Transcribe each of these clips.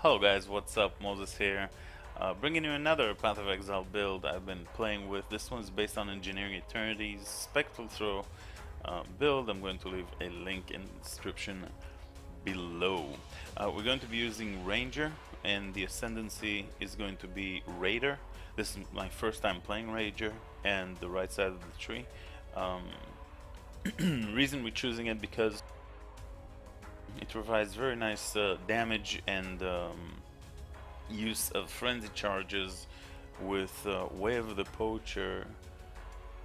Hello guys, what's up? Moses here, bringing you another Path of Exile build I've been playing with. This one's based on Engineering Eternity's Spectral Throw build. I'm going to leave a link in the description below. We're going to be using Ranger, and the Ascendancy is going to be Raider. This is my first time playing Ranger, and the right side of the tree. Reason we're choosing it because it provides very nice damage and use of frenzy charges with Way of the Poacher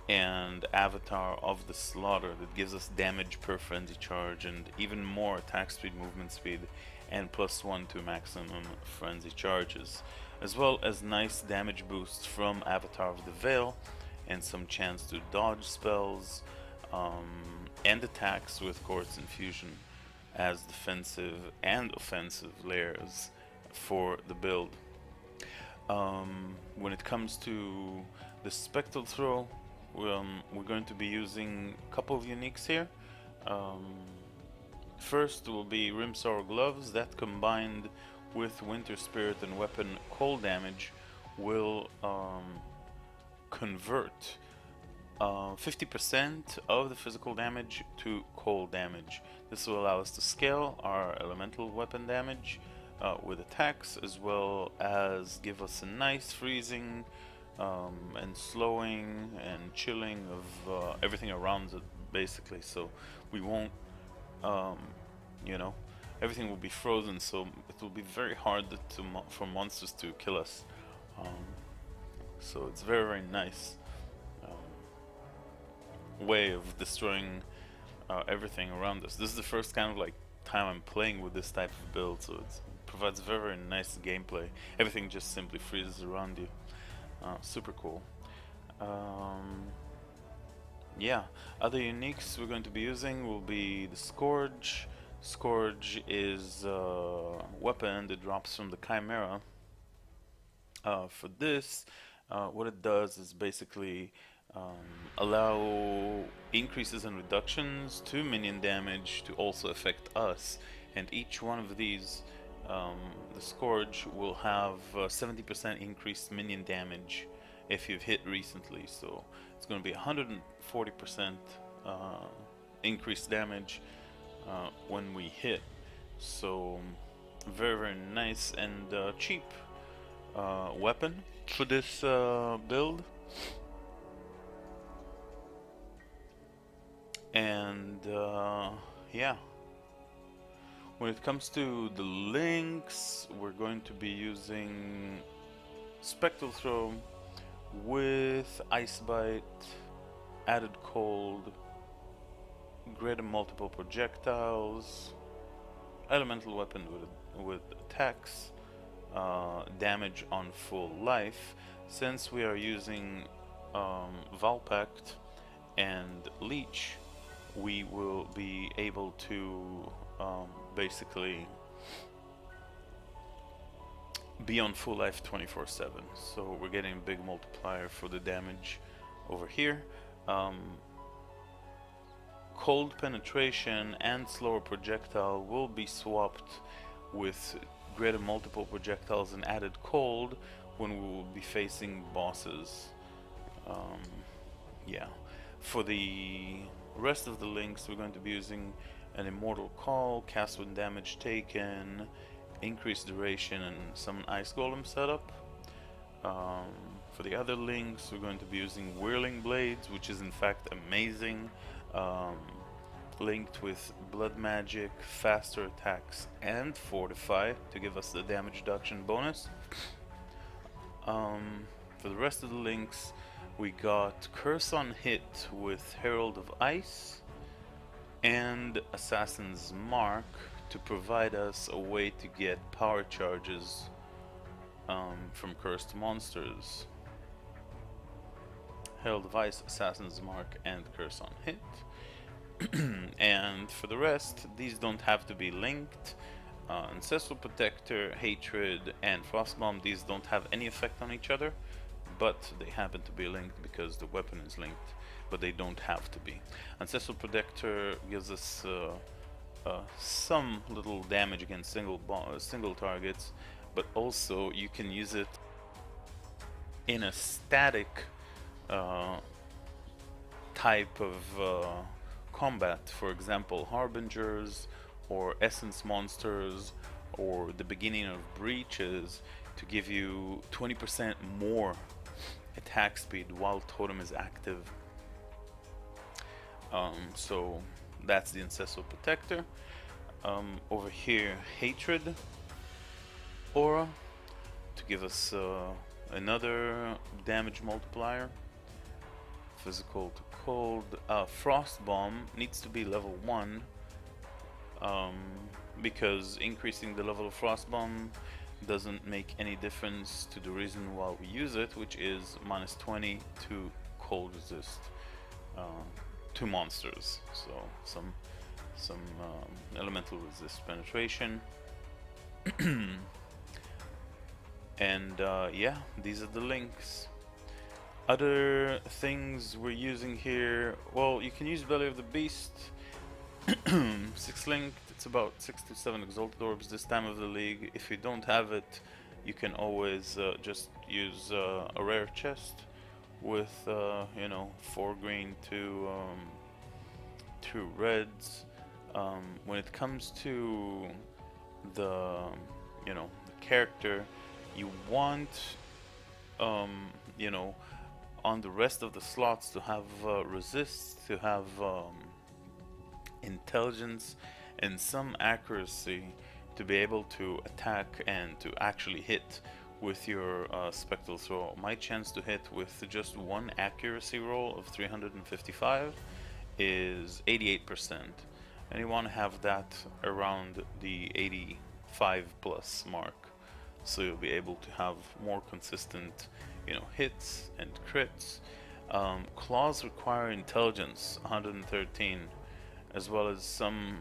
and Avatar of the Slaughter that gives us damage per frenzy charge and even more attack speed, movement speed, and +1 to maximum frenzy charges, as well as nice damage boosts from Avatar of the Veil and some chance to dodge spells and attacks with Quartz Infusion as defensive and offensive layers for the build. When it comes to the Spectral Throw, we're going to be using a couple of uniques here. First will be Rimsaur Gloves that combined with Winter Spirit and weapon cold damage will convert 50% of the physical damage to cold damage. This will allow us to scale our elemental weapon damage with attacks, as well as give us a nice freezing and slowing and chilling of everything around it, basically. So we won't, everything will be frozen, so it will be very hard for monsters to kill us. So it's very, very nice way of destroying everything around us. This is the first kind of like time I'm playing with this type of build, so it provides very, very nice gameplay. Everything just simply freezes around you. Super cool. Yeah, other uniques we're going to be using will be the Scourge. Scourge is a weapon that drops from the Chimera. For this, what it does is basically allow increases and reductions to minion damage to also affect us, and each one of these, the Scourge will have 70% increased minion damage if you've hit recently, so it's going to be 140% increased damage when we hit. So very, very nice and cheap weapon for this build. And yeah, when it comes to the links, we're going to be using Spectral Throw with Ice Bite, Added Cold, greater multiple projectiles, elemental weapon with attacks, damage on full life. Since we are using Valpact and Leech, we will be able to basically be on full life 24/7. So we're getting a big multiplier for the damage over here. Cold penetration and slower projectile will be swapped with greater multiple projectiles and added cold when we will be facing bosses. Yeah. For the rest of the links, we're going to be using an Immortal Call, cast when damage taken, increased duration, and some Ice Golem setup. For the other links, we're going to be using Whirling Blades, which is in fact amazing, linked with Blood Magic, faster attacks, and Fortify to give us the damage reduction bonus. For the rest of the links, we got Curse on Hit with Herald of Ice and Assassin's Mark to provide us a way to get power charges from cursed monsters. Herald of Ice, Assassin's Mark, and Curse on Hit. And for the rest, these don't have to be linked. Ancestral Protector, Hatred, and Frostbomb, these don't have any effect on each other, but they happen to be linked because the weapon is linked, but they don't have to be. Ancestral Protector gives us some little damage against single targets, but also you can use it in a static uh, type of combat. For example, harbingers or essence monsters or the beginning of breaches, to give you 20% more attack speed while totem is active. So that's the Ancestral Protector. Over here, Hatred Aura, to give us another damage multiplier. Physical to cold. Frost Bomb needs to be level 1, because increasing the level of Frost Bomb doesn't make any difference to the reason why we use it, which is minus 20 to cold resist to monsters. So some elemental resist penetration. And yeah, these are the links. Other things we're using here, well, you can use Belly of the Beast. 6 linked, it's about 6 to 7 Exalted Orbs this time of the league. If you don't have it, you can always just use a rare chest with, you know, 4 green to 2 reds. When it comes to the, you know, the character, you want, you know, on the rest of the slots to have resist, to have intelligence and some accuracy to be able to attack and to actually hit with your Spectral Throw. My chance to hit with just one accuracy roll of 355 is 88%, and you want to have that around the 85 plus mark, so you'll be able to have more consistent, you know, hits and crits. Claws require intelligence 113, as well as some,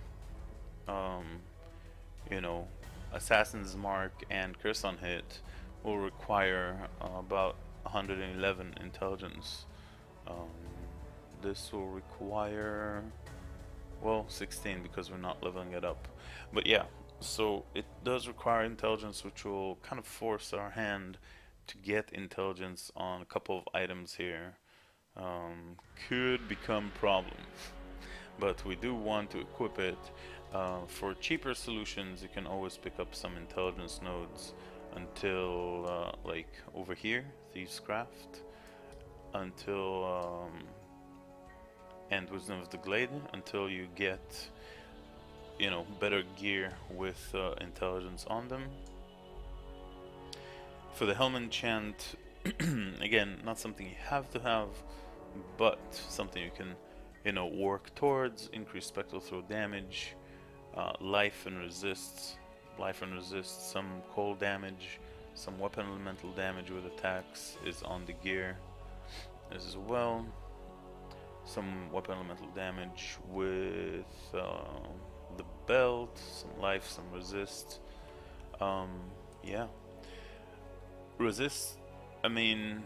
you know, Assassin's Mark and Curse on Hit will require about 111 intelligence. This will require, well, 16 because we're not leveling it up. But yeah, so it does require intelligence, which will kind of force our hand to get intelligence on a couple of items here. Could become problem, but we do want to equip it. For cheaper solutions, you can always pick up some intelligence nodes until like over here, Thieves Craft, until and Wisdom of the Glade, until you get, you know, better gear with intelligence on them. For the Helm enchant, again, not something you have to have, but something you can, you know, work towards. Increase Spectral Throw damage, life and resist, some cold damage, some weapon elemental damage with attacks is on the gear as well. Some weapon elemental damage with the belt, some life, some resist. Yeah. Resist, I mean,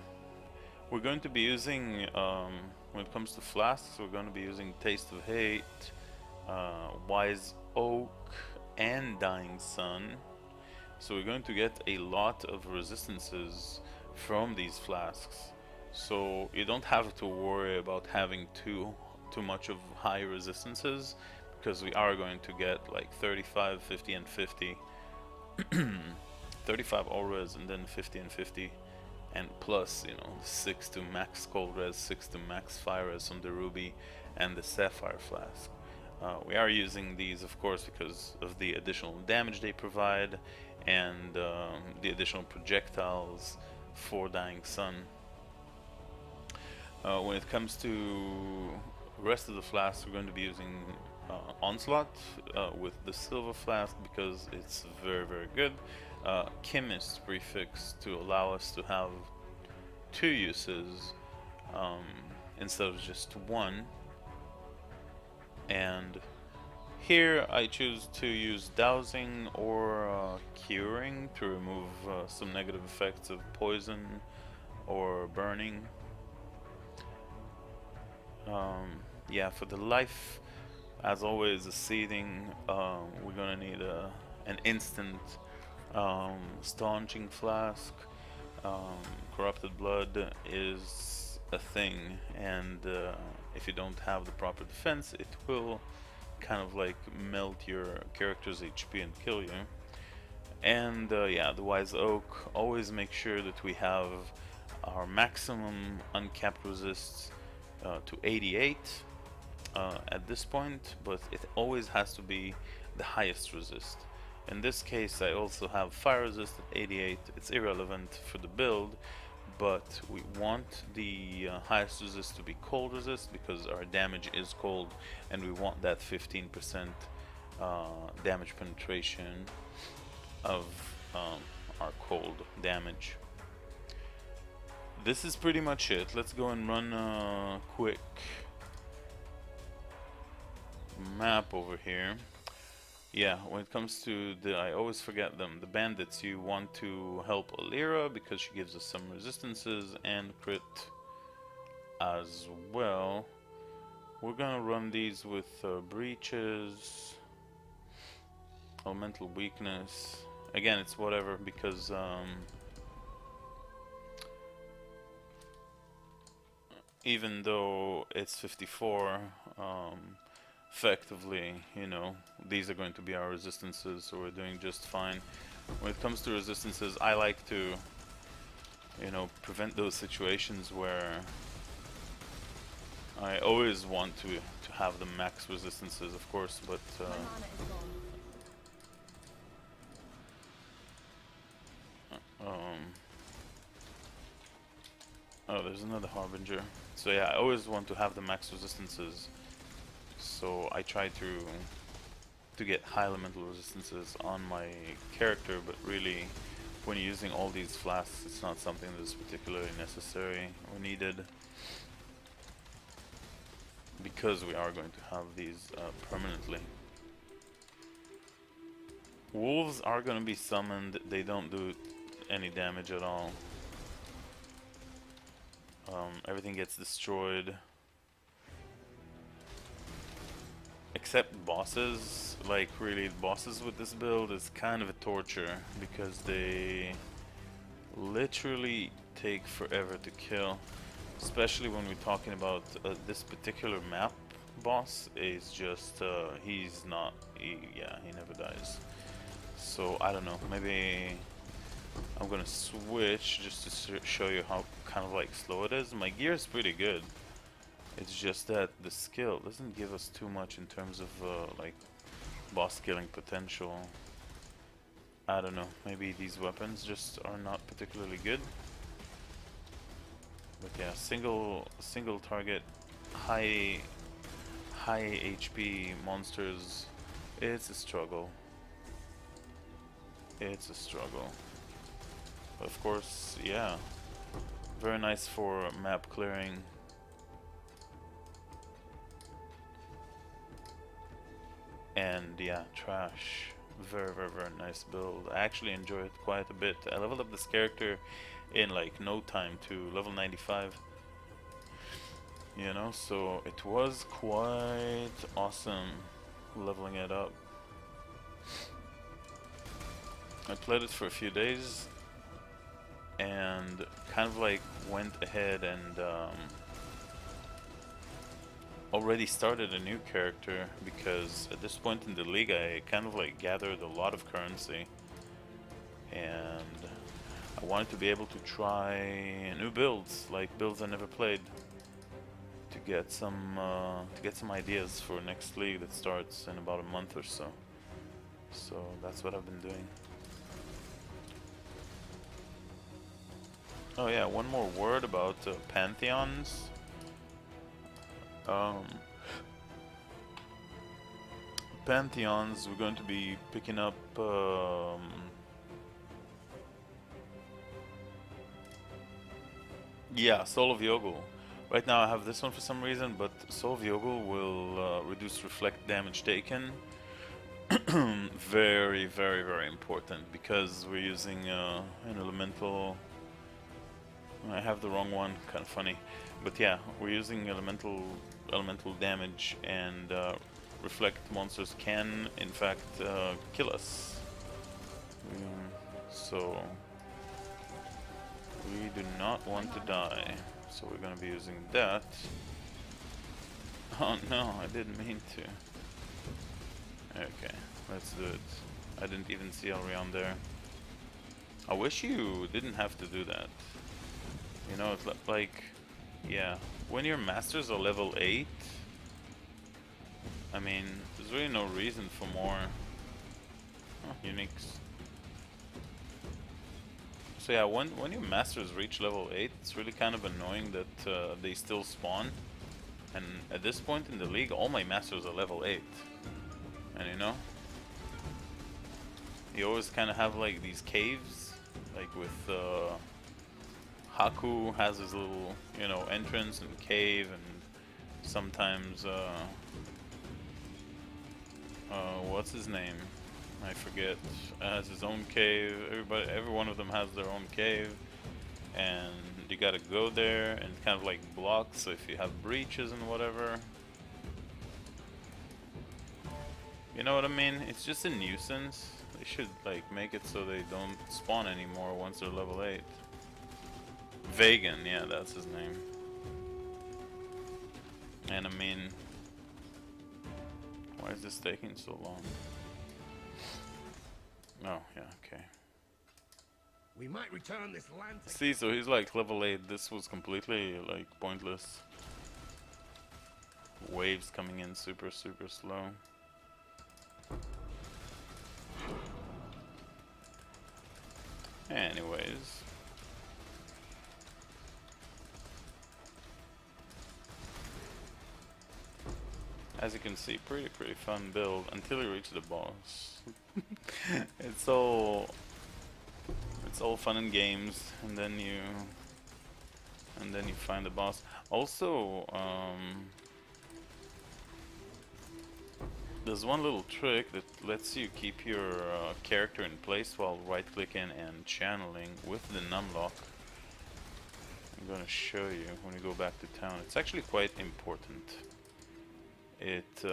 we're going to be using, when it comes to flasks, we're going to be using Taste of Hate, Wise Oak, and Dying Sun. So we're going to get a lot of resistances from these flasks. So you don't have to worry about having too much of high resistances, because we are going to get like 35, 50, and 50. 35 all res and then 50 and 50, and plus, you know, 6 to max cold res, 6 to max fire res on the ruby and the sapphire flask. We are using these, of course, because of the additional damage they provide and the additional projectiles for Dying Sun. When it comes to the rest of the flasks, we're going to be using Onslaught with the Silver Flask because it's very, very good. Chemist prefix to allow us to have 2 uses instead of just 1. And here I choose to use Dowsing or Curing to remove some negative effects of poison or burning. Yeah, for the life As always, the seeding, we're gonna need an instant staunching flask. Corrupted blood is a thing, and if you don't have the proper defense, it will kind of like melt your character's HP and kill you. And yeah, the Wise Oak, always make sure that we have our maximum uncapped resists to 88 at this point, but it always has to be the highest resist. In this case, I also have fire resist at 88. It's irrelevant for the build, but we want the highest resist to be cold resist because our damage is cold, and we want that 15% damage penetration of our cold damage. This is pretty much it. Let's go and run a quick map over here. Yeah, when it comes to I always forget them, the bandits, you want to help Alira because she gives us some resistances and crit as well. We're gonna run these with breaches, elemental weakness. Again, it's whatever because even though it's 54, effectively, you know, these are going to be our resistances, so we're doing just fine. When it comes to resistances, I like to, you know, prevent those situations where I always want to have the max resistances, of course, but oh, there's another Harbinger. So yeah, I always want to have the max resistances. So I try to get high elemental resistances on my character, but really, when you're using all these flasks, it's not something that's particularly necessary or needed, because we are going to have these permanently. Wolves are going to be summoned. They don't do any damage at all. Everything gets destroyed. Except bosses. Like, really, bosses with this build is kind of a torture because they literally take forever to kill. Especially when we're talking about this particular map boss is just, he's not, yeah, he never dies. So, I don't know, maybe I'm gonna switch just to show you how kind of like slow it is. My gear is pretty good. It's just that the skill doesn't give us too much in terms of like boss killing potential. I don't know, maybe these weapons just are not particularly good. But yeah, single target, high HP monsters, it's a struggle. It's a struggle. But of course, yeah, very nice for map clearing. And yeah, trash. Very nice build. I actually enjoy it quite a bit. I leveled up this character in like no time to level 95. You know, so it was quite awesome leveling it up. I played it for a few days and kind of like went ahead and already started a new character because at this point in the league I kind of like gathered a lot of currency and I wanted to be able to try new builds, like builds I never played, to get some ideas for next league that starts in about a month or so. So that's what I've been doing. Oh yeah, one more word about pantheons. Pantheons, we're going to be picking up yeah, Soul of Yogul. Right now I have this one for some reason, but Soul of Yogul will reduce reflect damage taken. Very important because we're using an elemental. I have the wrong one, kind of funny, but yeah, we're using elemental damage, and reflect monsters can, in fact, kill us. So we do not want to die. So we're gonna be using that. Oh no, I didn't mean to. Okay, let's do it. I didn't even see Alrion there. I wish you didn't have to do that. You know, it's like, yeah, when your masters are level 8, I mean, there's really no reason for more uniques. So yeah, when your masters reach level 8, it's really kind of annoying that they still spawn. And at this point in the league, all my masters are level 8. And you know, you always kind of have like these caves, like with Haku has his little, you know, entrance and cave, and sometimes what's his name? I forget. Has his own cave. Every one of them has their own cave, and you gotta go there, and it's kind of like blocks. So if you have breaches and whatever, you know what I mean? It's just a nuisance. They should like make it so they don't spawn anymore once they're level 8. Vegan, yeah, that's his name. And I mean, why is this taking so long? Oh, yeah, okay. We might return this land. See, so he's like level 8. This was completely like pointless. Waves coming in super slow. Anyways. As you can see, pretty fun build until you reach the boss. It's all fun and games, and then you find the boss. Also, there's one little trick that lets you keep your character in place while right-clicking and channeling with the numlock. I'm gonna show you when we go back to town. It's actually quite important. It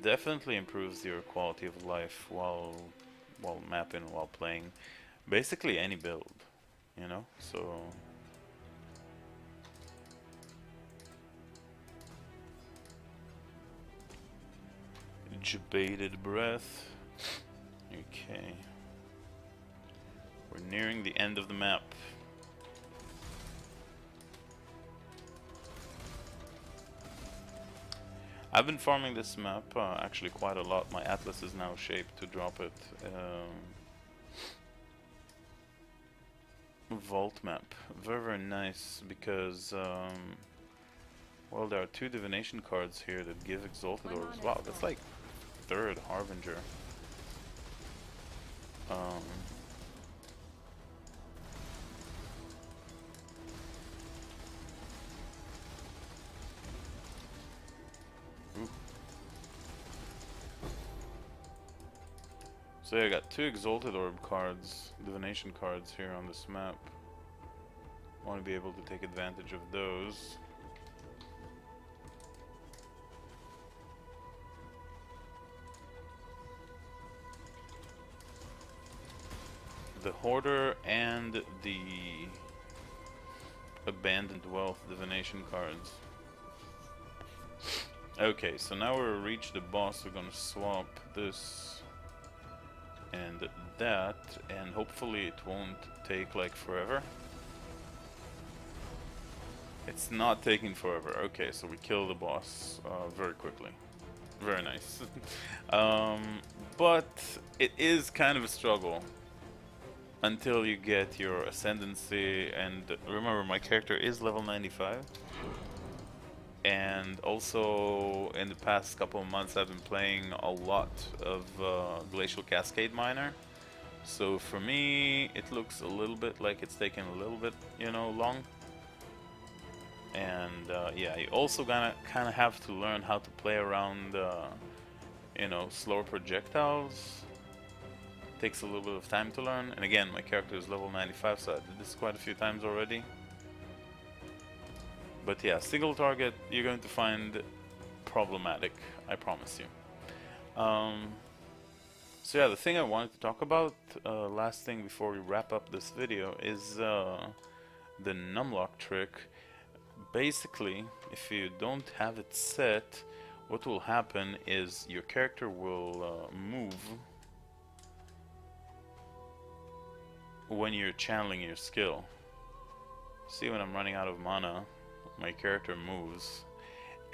definitely improves your quality of life while mapping, while playing. Basically any build, you know? So Bated breath. Okay. We're nearing the end of the map. I've been farming this map actually quite a lot. My atlas is now shaped to drop it. Vault map. Very nice because well, there are 2 divination cards here that give exalted orbs. Wow, that's like 3rd Harbinger. So yeah, I got 2 exalted orb cards, divination cards here on this map. Want to be able to take advantage of those. The Hoarder and the Abandoned Wealth divination cards. Okay, so now we've reached the boss. We're gonna swap this and that, and hopefully it won't take like forever. It's not taking forever. Okay, so we kill the boss very quickly. Very nice. But it is kind of a struggle until you get your ascendancy, and remember my character is level 95. And also in the past couple of months I've been playing a lot of Glacial Cascade Miner. So for me it looks a little bit like it's taking a little bit, you know, long. And yeah, you also gonna kind of have to learn how to play around, you know, slower projectiles. Takes a little bit of time to learn. And again, my character is level 95, so I did this quite a few times already. But yeah, single target you're going to find problematic, I promise you. Um, so yeah, the thing I wanted to talk about, last thing before we wrap up this video, is the numlock trick. Basically, if you don't have it set, what will happen is your character will move when you're channeling your skill. See, when I'm running out of mana, my character moves,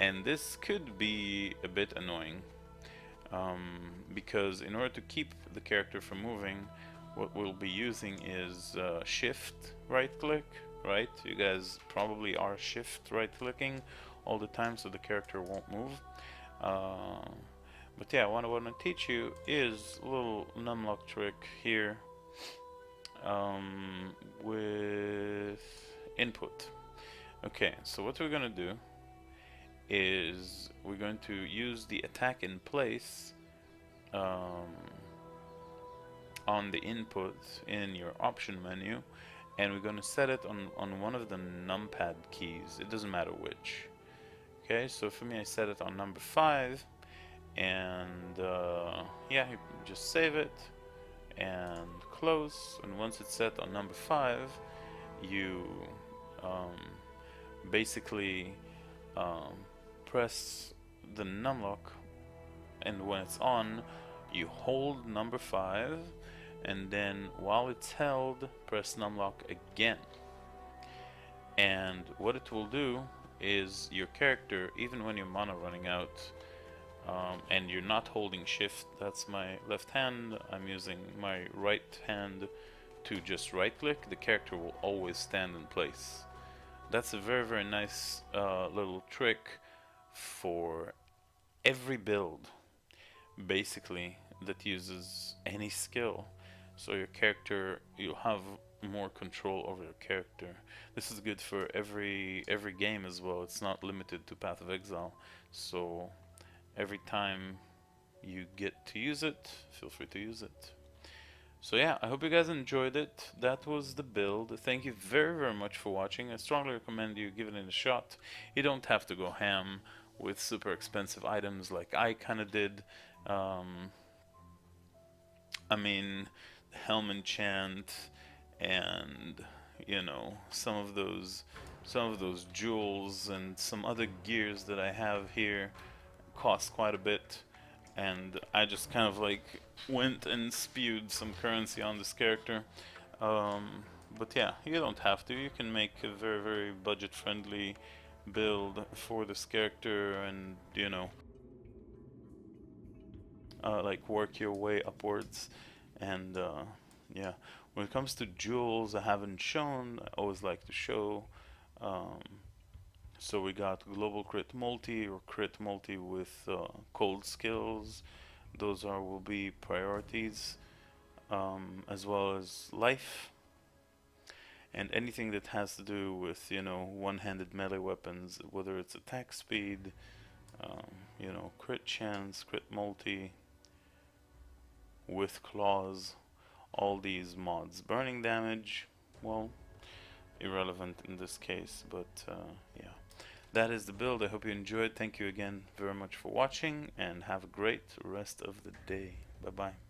and this could be a bit annoying, because in order to keep the character from moving, what we'll be using is shift right click, right? You guys probably are shift right clicking all the time so the character won't move. But yeah, what I want to teach you is a little numlock trick here, with input. Okay, so what we're gonna do is we're going to use the attack in place on the input in your option menu, and we're going to set it on one of the numpad keys. It doesn't matter which. Okay, so for me I set it on number 5, and yeah, you just save it and close, and once it's set on number 5, you basically press the numlock, and when it's on, you hold number 5, and then while it's held, press numlock again. And what it will do is your character, even when your mana running out, and you're not holding shift, that's my left hand, I'm using my right hand to just right click, the character will always stand in place. That's a very, very nice little trick for every build, basically, that uses any skill. So your character, you'll have more control over your character. This is good for every game as well. It's not limited to Path of Exile. So every time you get to use it, feel free to use it. So yeah, I hope you guys enjoyed it. That was the build. Thank you very, very much for watching. I strongly recommend you give it a shot. You don't have to go ham with super expensive items like I kind of did. I mean, the Helm enchant, and you know, some of those jewels and some other gears that I have here cost quite a bit, and I just kind of like went and spewed some currency on this character. But yeah, you don't have to. You can make a very, very budget friendly build for this character, and you know, like work your way upwards. And yeah, when it comes to jewels I haven't shown, I always like to show. So we got global crit multi, or crit multi with cold skills. Those will be priorities, as well as life, and anything that has to do with, you know, one-handed melee weapons, whether it's attack speed, you know, crit chance, crit multi with claws, all these mods. Burning damage, well, irrelevant in this case, but yeah. That is the build. I hope you enjoyed. Thank you again very much for watching, and have a great rest of the day. Bye bye.